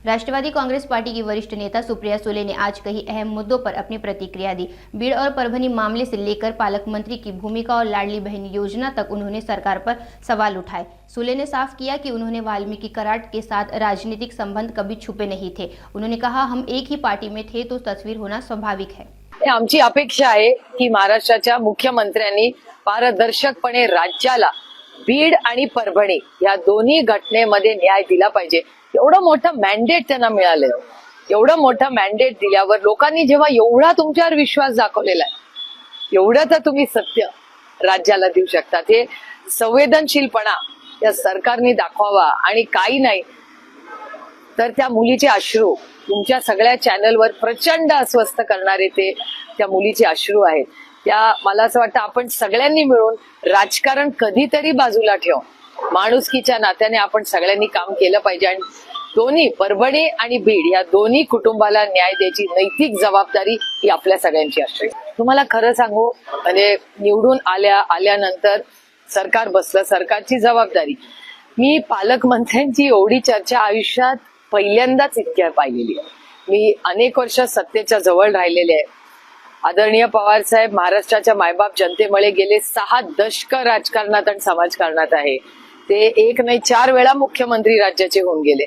Rashtrawadi Congress party की वरिष्ठ नेता सुप्रिया सुले ने आज कई अहम मुद्दों पर अपनी प्रतिक्रिया दी। बीड़ और परभनी मामले से लेकर पालक मंत्री की भूमिका और लाडली बहन योजना तक उन्होंने सरकार पर सवाल उठाए। सुले ने साफ किया कि उन्होंने वाल्मीकि कराड के साथ राजनीतिक संबंध कभी छुपे नहीं थे। उन्होंने कहा, हम एक ही पार्टी में थे तो तस्वीर होना स्वाभाविक है। आमची अपेक्षा आहे की महाराष्ट्राच्या मुख्यमंत्र्यांनी पारदर्शकपणे राज्याला बीड आणि परभणी या दोन्ही घटनेमध्ये न्याय दिला पाहिजे। एवढं मोठं मॅन्डेट त्यांना मिळालंय। एवढं मोठं मॅन्डेट दिल्यावर लोकांनी जेव्हा एवढा तुमच्यावर विश्वास दाखवलेला आहे, एवढं तर तुम्ही सत्य राज्याला देऊ शकता। हे संवेदनशीलपणा या सरकारने दाखवावा आणि काही नाही तर त्या मुलीचे अश्रू तुमच्या सगळ्या चॅनलवर प्रचंड अस्वस्थ करणारे ते त्या मुलीचे अश्रू आहेत। त्या मला असं वाटतं आपण सगळ्यांनी मिळून राजकारण कधीतरी बाजूला ठेवून माणुसकीच्या नात्याने आपण सगळ्यांनी काम केलं पाहिजे आणि दोन्ही परभणी आणि बीड या दोन्ही कुटुंबाला न्याय द्यायची नैतिक जबाबदारी ही आपल्या सगळ्यांची असते। तुम्हाला खरं सांगू म्हणजे निवडून आल्यानंतर सरकार बसलं, सरकारची जबाबदारी। मी पालकमंत्र्यांची एवढी चर्चा आयुष्यात पहिल्यांदाच इतक्या पाहिलेली आहे। मी अनेक वर्ष सत्तेच्या जवळ राहिलेले आहे। आदरणीय पवार साहेब महाराष्ट्राच्या मायबाप जनतेमुळे गेले 6 दशक राजकारणात आणि समाजकारणात आहे। ते एक नाही 4 वेळा मुख्यमंत्री राज्याचे होऊन गेले।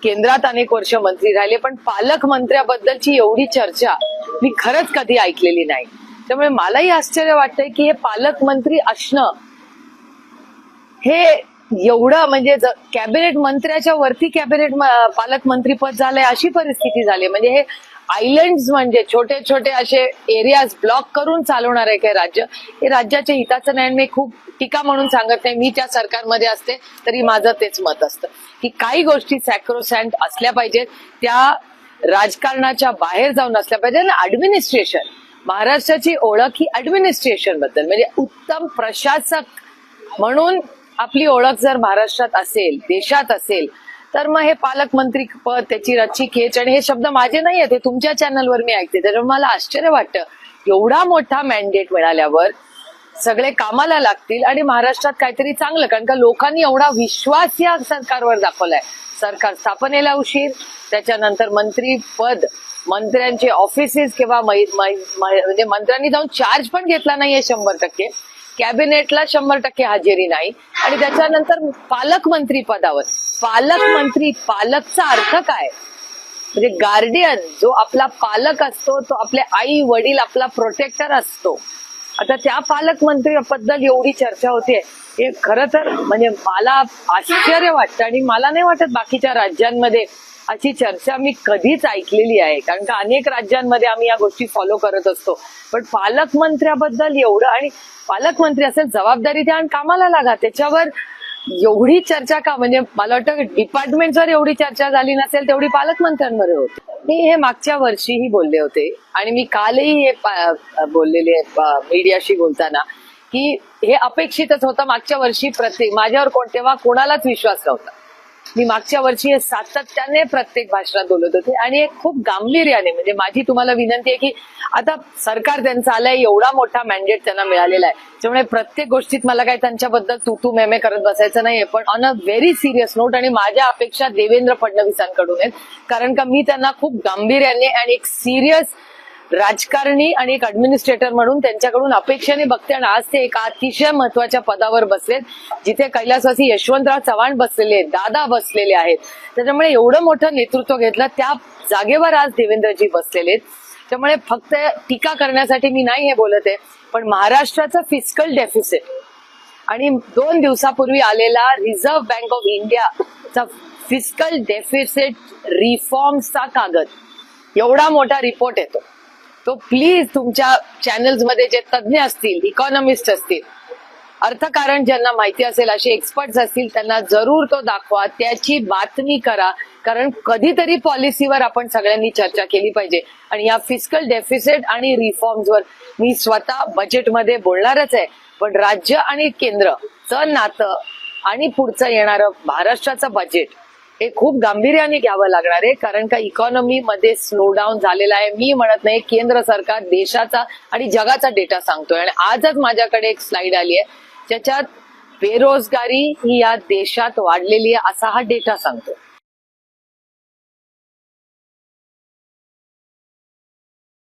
केंद्रात अनेक वर्ष मंत्री राहिले, पण पालकमंत्र्याबद्दलची एवढी चर्चा मी खरंच कधी ऐकलेली नाही। त्यामुळे मलाही आश्चर्य वाटतंय की हे पालकमंत्री असणं हे एवढं म्हणजे कॅबिनेट मंत्र्याच्या वरती कॅबिनेट पालकमंत्री पद झालंय अशी परिस्थिती झाली। म्हणजे हे आयलँड्स म्हणजे छोटे छोटे असे एरियाज ब्लॉक करून चालवणार आहे काय राज्य? हे राज्याच्या हिताचं नाही। मी खूप टीका म्हणून सांगत नाही, मी त्या सरकारमध्ये असते तरी माझं तेच मत असतं की काही गोष्टी सॅक्रोसॅन्ट असल्या पाहिजेत, त्या राजकारणाच्या बाहेर जाऊन असल्या पाहिजे। ऍडमिनिस्ट्रेशन, महाराष्ट्राची ओळख ही ऍडमिनिस्ट्रेशन बद्दल म्हणजे उत्तम प्रशासक म्हणून आपली ओळख जर महाराष्ट्रात असेल, देशात असेल, तर मग हे पालकमंत्री पद, त्याची रच्ची खेच, आणि हे शब्द माझे नाही आहेत, ते तुमच्या चॅनलवर मी ऐकते। त्याच्यामुळे मला आश्चर्य वाटतं एवढा मोठा मॅन्डेट मिळाल्यावर सगळे कामाला लागतील आणि महाराष्ट्रात काहीतरी चांगलं, कारण का लोकांनी एवढा विश्वास या सरकारवर दाखवलाय। सरकार स्थापनेला उशीर, त्याच्यानंतर मंत्री पद, मंत्र्यांचे ऑफिसेस किंवा म्हणजे मंत्र्यांनी जाऊन चार्ज पण घेतला नाहीये 100%, कॅबिनेटला 100% हजेरी नाही, आणि त्याच्यानंतर पालकमंत्री पदावर पालकमंत्री, पालकचा अर्थ काय? म्हणजे गार्डियन जो आपला पालक असतो तो आपले आई वडील आपला प्रोटेक्टर असतो। आता त्या पालकमंत्र्याबद्दल एवढी चर्चा होते हे खरं तर म्हणजे मला आश्चर्य वाटतं आणि मला नाही वाटत बाकीच्या राज्यांमध्ये अशी चर्चा मी कधीच ऐकलेली आहे, कारण का अनेक राज्यांमध्ये आम्ही या गोष्टी फॉलो करत असतो। पण पालकमंत्र्याबद्दल एवढं, आणि पालकमंत्री असेल जबाबदारी द्या आणि कामाला लागा, त्याच्यावर एवढी चर्चा का? म्हणजे मला वाटतं डिपार्टमेंटवर एवढी चर्चा झाली नसेल तेवढी पालकमंत्र्यांवर होती। मी हे मागच्या वर्षीही बोलले होते आणि मी कालही हे बोललेले मीडियाशी बोलताना की हे अपेक्षितच होतं। मागच्या वर्षी माझ्यावर तेव्हा कोणालाच विश्वास नव्हता। मी मागच्या वर्षी हे सातत्याने प्रत्येक भाषणात बोलत होते आणि खूप गांभीर्याने, म्हणजे माझी तुम्हाला विनंती आहे की आता सरकार त्यांचं आलंय, एवढा मोठा मॅन्डेट त्यांना मिळालेला आहे, त्यामुळे प्रत्येक गोष्टीत मला काही त्यांच्याबद्दल तू मेमे करत बसायचं नाहीये, पण on a very serious note. आणि माझ्या अपेक्षा देवेंद्र फडणवीसांकडून आहेत, कारण का मी त्यांना खूप गांभीर्याने आणि एक सिरियस राजकारणी आणि एक ऍडमिनिस्ट्रेटर म्हणून त्यांच्याकडून अपेक्षेने बघते। आणि आज ते एका अतिशय महत्वाच्या पदावर बसलेत, जिथे कैलासवासी यशवंतराव चव्हाण बसलेले आहेत, दादा बसलेले आहेत। त्याच्यामुळे एवढं मोठं नेतृत्व घेतलं, त्या जागेवर आज देवेंद्रजी बसलेले आहेत। त्यामुळे फक्त टीका करण्यासाठी मी नाही हे बोलत आहे, पण महाराष्ट्राचं फिस्कल डेफिसिट आणि 2 दिवसापूर्वी आलेला रिझर्व्ह बँक ऑफ इंडियाचा फिस्कल डेफिसिट रिफॉर्मचा कागद, एवढा मोठा रिपोर्ट येतो, तो प्लीज तुमच्या चॅनल्स मध्ये जे तज्ञ असतील, इकॉनॉमिस्ट असतील, अर्थकारण ज्यांना माहिती असेल, असे एक्सपर्ट्स असतील, त्यांना जरूर तो दाखवा, त्याची बातमी करा, कारण कधीतरी पॉलिसीवर आपण सगळ्यांनी चर्चा केली पाहिजे। आणि या फिस्कल डेफिसिट आणि रिफॉर्म्सवर मी स्वतः बजेटमध्ये बोलणारच आहे, पण राज्य आणि केंद्रचं नातं आणि पुढचं येणारं महाराष्ट्राचं बजेट हे खूप गांभीर्याने घ्यावं लागणार आहे, कारण का इकॉनॉमी मध्ये स्लो डाऊन झालेला आहे। मी म्हणत नाही, केंद्र सरकार देशाचा आणि जगाचा डेटा सांगतोय। आणि आजच माझ्याकडे एक स्लाइड आली आहे ज्याच्यात बेरोजगारी ही या देशात वाढलेली आहे असा हा डेटा सांगतो।